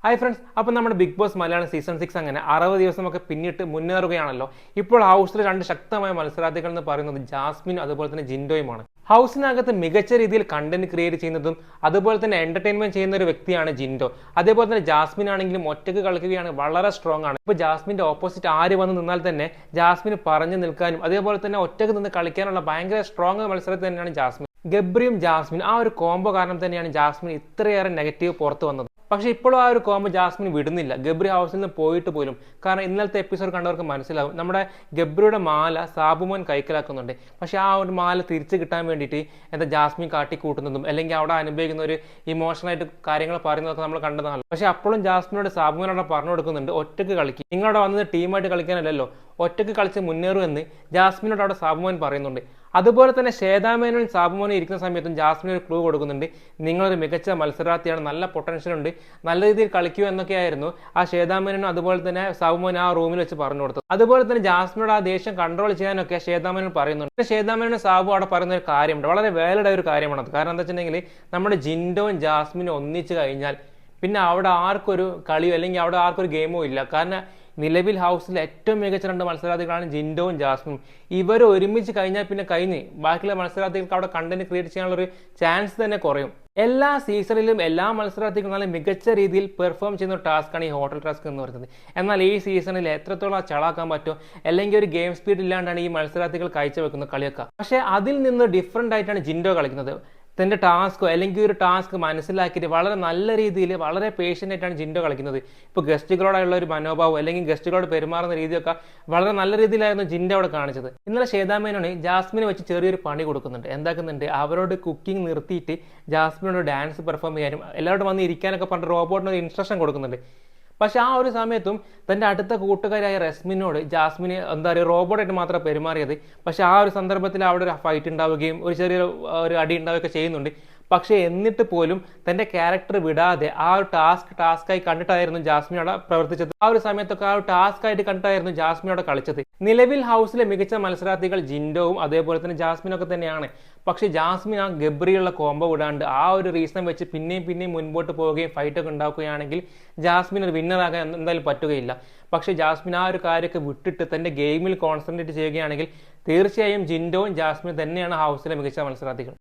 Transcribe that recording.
Hi friends, അപ്പോൾ നമ്മുടെ big boss Malayalam season 6 അങ്ങനെ 60 ദിവസമൊക്കെ പിന്നിട്ട് മുന്നേറുകയാണല്ലോ. ഇപ്പോൾ ഹൗസിൽ രണ്ട് ശക്തമായ മത്സരാർത്ഥികൾ എന്ന് പറയുന്നത് ജാസ്മിൻ അതുപോലെ തന്നെ ജിൻഡോയുമാണ്. ഹൗസിനകത്ത് മികച്ച രീതിയിൽ കണ്ടന്റ് ക്രിയേറ്റ് ചെയ്യുന്നതും അതുപോലെ തന്നെ എന്റർടൈൻമെന്റ് ചെയ്യുന്ന ഒരു വ്യക്തിയാണ് ജിൻഡോ. അതേപോലെ തന്നെ ജാസ്മിൻ ആണെങ്കിലും ഒറ്റയ്ക്ക് കളിക്കുകയാണ്, വളരെ സ്ട്രോങ് ആണ്. ഇപ്പോൾ ജാസ്മിന്റെ ഓപ്പോസിറ്റ് ആര് വന്ന് നിന്നാൽ തന്നെ ജാസ്മിന് പറഞ്ഞു നിൽക്കാനും അതേപോലെ തന്നെ ഒറ്റയ്ക്ക് നിന്ന് കളിക്കാനുള്ള ഭയങ്കര സ്ട്രോങ് മത്സരത്തിൽ തന്നെയാണ് ജാസ്മിൻ. ഗബ്രിയും ജാസ്മിൻ ആ ഒരു കോംബോ കാരണം തന്നെയാണ് ജാസ്മിൻ ഇത്രയേറെ നെഗറ്റീവ് പുറത്തു വന്നത്. പക്ഷേ ഇപ്പോഴും ആ ഒരു കോംബോ ജാസ്മിൻ വിടുന്നില്ല, ഗബ്രി ഹൗസിൽ നിന്ന് പോയിട്ട് പോലും. കാരണം ഇന്നലത്തെ എപ്പിസോഡ് കണ്ടവർക്ക് മനസ്സിലാവും, നമ്മുടെ ഗബ്രിയുടെ മാല സാബുമോൻ കൈക്കലാക്കുന്നുണ്ട്. പക്ഷേ ആ ഒരു മാല തിരിച്ചു കിട്ടാൻ വേണ്ടിയിട്ട് എന്താ ജാസ്മിൻ കാട്ടിക്കൂട്ടുന്നതും അല്ലെങ്കിൽ അവിടെ അനുഭവിക്കുന്ന ഒരു ഇമോഷണലായിട്ട് കാര്യങ്ങൾ പറയുന്നതൊക്കെ നമ്മൾ കണ്ടതാണ്. പക്ഷേ അപ്പോഴും ജാസ്മിനോട് സാബുമോൻ അവിടെ പറഞ്ഞു കൊടുക്കുന്നുണ്ട്, ഒറ്റയ്ക്ക് കളിക്കും, നിങ്ങളവിടെ വന്നത് ടീമായിട്ട് കളിക്കാനല്ലല്ലോ, ഒറ്റയ്ക്ക് കളിച്ച് മുന്നേറും എന്ന് ജാസ്മിനോട് അവിടെ സാബുമോൻ പറയുന്നുണ്ട്. അതുപോലെ തന്നെ ശ്വേതാമേനോനും സാബുമോനും ഇരിക്കുന്ന സമയത്തും ജാസ്മിൻ ഒരു ക്ലൂ കൊടുക്കുന്നുണ്ട്, നിങ്ങളൊരു മികച്ച മത്സരാർത്ഥിയാണ്, നല്ല പൊട്ടൻഷ്യൽ ഉണ്ട്, നല്ല രീതിയിൽ കളിക്കൂ എന്നൊക്കെയായിരുന്നു ആ ശ്വേതാമേനോനും അതുപോലെ തന്നെ സാബുമോൻ ആ റൂമിൽ വെച്ച് പറഞ്ഞു കൊടുത്തത്. അതുപോലെ തന്നെ ജാസ്മിനോട് ആ ദേഷ്യം കൺട്രോൾ ചെയ്യാനൊക്കെ ശ്വേതാമേനോൻ പറയുന്നുണ്ട്. ശ്വേതാമേനോനും സാബു അവിടെ പറയുന്ന ഒരു കാര്യമുണ്ട്, വളരെ വാലിഡ് ആയ ഒരു കാര്യമാണത്. കാരണം എന്താ വെച്ചിട്ടുണ്ടെങ്കിൽ നമ്മുടെ ജിൻഡോയും ജാസ്മിനും ഒന്നിച്ച് കഴിഞ്ഞാൽ പിന്നെ അവിടെ ആർക്കൊരു കളിയോ അല്ലെങ്കിൽ അവിടെ ആർക്കൊരു ഗെയിമോ ഇല്ല. കാരണം നിലവിൽ ഹൗസിൽ ഏറ്റവും മികച്ച രണ്ട് മത്സരാർത്ഥികളാണ് ജിൻഡോയും ജാസ്മിനും. ഇവർ ഒരുമിച്ച് കഴിഞ്ഞാൽ പിന്നെ കഴിഞ്ഞ് ബാക്കിയുള്ള മത്സരാർത്ഥികൾക്ക് അവിടെ കണ്ടന്റ് ക്രിയേറ്റ് ചെയ്യാനുള്ള ഒരു ചാൻസ് തന്നെ കുറയും. എല്ലാ സീസണിലും എല്ലാ മത്സരാർത്ഥികളും നല്ല മികച്ച രീതിയിൽ പെർഫോം ചെയ്യുന്ന ഒരു ടാസ്ക്കാണ് ഈ ഹോട്ടൽ ടാസ്ക് എന്ന് പറയുന്നത്. എന്നാൽ ഈ സീസണിൽ എത്രത്തോളം ചളാക്കാൻ പറ്റുമോ അല്ലെങ്കിൽ ഒരു ഗെയിം സ്പീഡ് ഇല്ലാണ്ടാണ് ഈ മത്സരാർത്ഥികൾ കാഴ്ചവെക്കുന്ന കളിയൊക്കെ. പക്ഷേ അതിൽ നിന്ന് ഡിഫറെൻ്റ് ആയിട്ടാണ് ജിൻഡോ കളിക്കുന്നത്. തൻ്റെ ടാസ്കോ അല്ലെങ്കിൽ ഒരു ടാസ്ക് മനസ്സിലാക്കിയിട്ട് വളരെ നല്ല രീതിയിൽ വളരെ പേഷ്യൻ്റ് ആയിട്ടാണ് ജിൻഡോ കളിക്കുന്നത്. ഇപ്പോൾ ഗസ്റ്റുകളോടുള്ള ഒരു മനോഭാവം അല്ലെങ്കിൽ ഗസ്റ്റുകളോട് പെരുമാറുന്ന രീതിയൊക്കെ വളരെ നല്ല രീതിയിലായിരുന്നു ജിൻഡോ അവിടെ കാണിച്ചത്. ഇന്നലെ ശ്വേതാമേനോന് ജാസ്മിനെ വെച്ച് ചെറിയൊരു പണി കൊടുക്കുന്നുണ്ട്. എന്താക്കുന്നുണ്ട്, അവരോട് കുക്കിംഗ് നിർത്തിയിട്ട് ജാസ്മിനോട് ഡാൻസ് പെർഫോം ചെയ്യാനും എല്ലാവരോടും വന്ന് ഇരിക്കാനൊക്കെ പറഞ്ഞിട്ട് റോബോട്ടിന് ഒരു ഇൻസ്ട്രക്ഷൻ കൊടുക്കുന്നുണ്ട്. പക്ഷെ ആ ഒരു സമയത്തും തൻ്റെ അടുത്ത കൂട്ടുകാരായ റസ്മിനോട് ജാസ്മിന് എന്താ പറയുക റോബോട്ടായിട്ട് മാത്രമേ പെരുമാറിയത്. പക്ഷെ ആ ഒരു സന്ദർഭത്തിൽ അവിടെ ഒരു ഫൈറ്റ് ഉണ്ടാവുകയും ഒരു ചെറിയൊരു അടി ഉണ്ടാവുകയൊക്കെ ചെയ്യുന്നുണ്ട്. പക്ഷേ എന്നിട്ട് പോലും തൻ്റെ ക്യാരക്ടർ വിടാതെ ആ ഒരു ടാസ്കായി കണ്ടിട്ടായിരുന്നു ജാസ്മിൻ അവിടെ പ്രവർത്തിച്ചത്. ആ ഒരു സമയത്തൊക്കെ ആ ഒരു ടാസ്ക് ആയിട്ട് കണ്ടിട്ടായിരുന്നു ജാസ്മിൻ അവിടെ കളിച്ചത്. നിലവിൽ ഹൗസിലെ മികച്ച മത്സരാർത്ഥികൾ ജിൻഡോവും അതേപോലെ തന്നെ ജാസ്മിനൊക്കെ തന്നെയാണ്. പക്ഷേ ജാസ്മിൻ ആ ഗബ്രിയുള്ള കോംബോ വിടാണ്ട് ആ ഒരു റീസൺ വെച്ച് പിന്നെയും മുൻപോട്ട് പോവുകയും ഫൈറ്റൊക്കെ ഉണ്ടാക്കുകയാണെങ്കിൽ ജാസ്മിൻ ഒരു വിന്നറാകാൻ എന്തായാലും പറ്റുകയില്ല. പക്ഷേ ജാസ്മിൻ ആ ഒരു കാര്യമൊക്കെ വിട്ടിട്ട് തൻ്റെ ഗെയിമിൽ കോൺസെൻട്രേറ്റ് ചെയ്യുകയാണെങ്കിൽ തീർച്ചയായും ജിൻഡോയും ജാസ്മിൻ തന്നെയാണ് ഹൗസിലെ മികച്ച മത്സരാർത്ഥികൾ.